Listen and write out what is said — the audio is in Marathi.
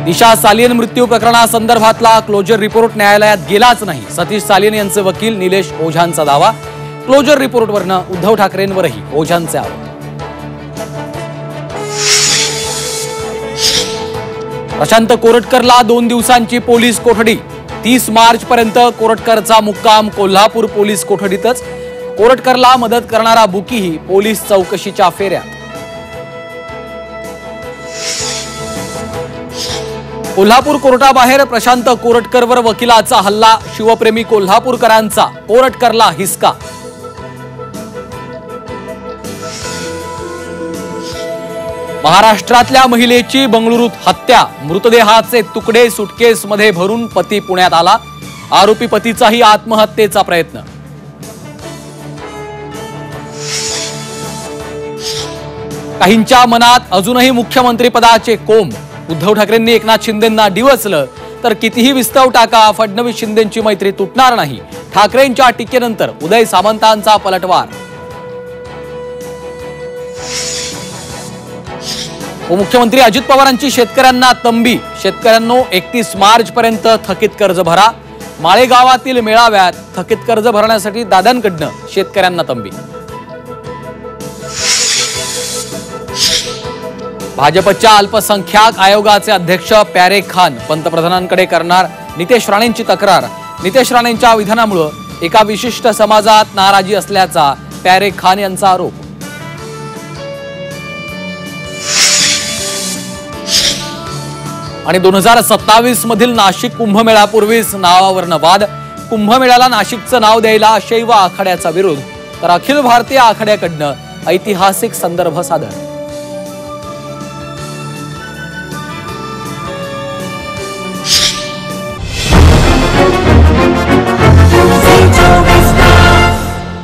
दिशा सालियन मृत्यू प्रकरणासंदर्भातला क्लोजर रिपोर्ट न्यायालयात गेलाच नाही। सतीश सालियन यांचे वकील निलेश ओझांचा दावा। क्लोजर रिपोर्टवरनं उद्धव ठाकरेंवरही ओझांचे आरोप। प्रशांत कोरटकरला 2 दिवसांची पोलीस कोठडी। 30 मार्च पर्यंत कोरटकरचा मुक्काम कोल्हापूर पोलीस कोठडीतच। कोरटकरला मदत करणारा बुकीही पोलीस चौकशीच्या फेऱ्यात। कोल्हापूर कोर्टाबाहेर प्रशांत कोरटकरवर वकिलाचा हल्ला। शिवप्रेमी कोल्हापूरकरांचा कोरटकरला हिसका। महाराष्ट्रातल्या महिलेची बंगळुरूत हत्या। मृतदेहाचे तुकडे सुटकेसमध्ये भरून पती पुण्यात आला। आरोपी पतीचाही आत्महत्येचा प्रयत्न। काहींच्या मनात अजूनही मुख्यमंत्री पदाचे कोंब। उद्धव ठाकरेंनी एकनाथ शिंदेंना डिवचलं तर कितीही विस्तव टाका, फडणवीस शिंदेंची मैत्री तुटणार नाही। ठाकरेंच्या टीकेनंतर उदय सामंतांचा पलटवार। उपमुख्यमंत्री अजित पवारांची शेतकऱ्यांना तंबी। शेतकऱ्यांनो 31 मार्च पर्यंत थकीत कर्ज भरा। माळेगावातील मेळाव्यात थकीत कर्ज भरण्यासाठी दादांकडनं शेतकऱ्यांना तंबी। भाजपच्या अल्पसंख्याक आयोगाचे अध्यक्ष प्यारे खान पंतप्रधानांकडे करणार नितेश राणेंची तक्रार। नितेश राणेंच्या विधानामुळे एका विशिष्ट समाजात नाराजी असल्याचा प्यारे खान यांचा आरोप। आणि 2027 मधील नाशिक कुंभमेळ्यापूर्वीच नावावरनं वाद। कुंभमेळ्याला नाशिकचं नाव द्यायला शैव आखाड्याचा विरोध, तर अखिल भारतीय आखाड्याकडनं ऐतिहासिक संदर्भ सादर।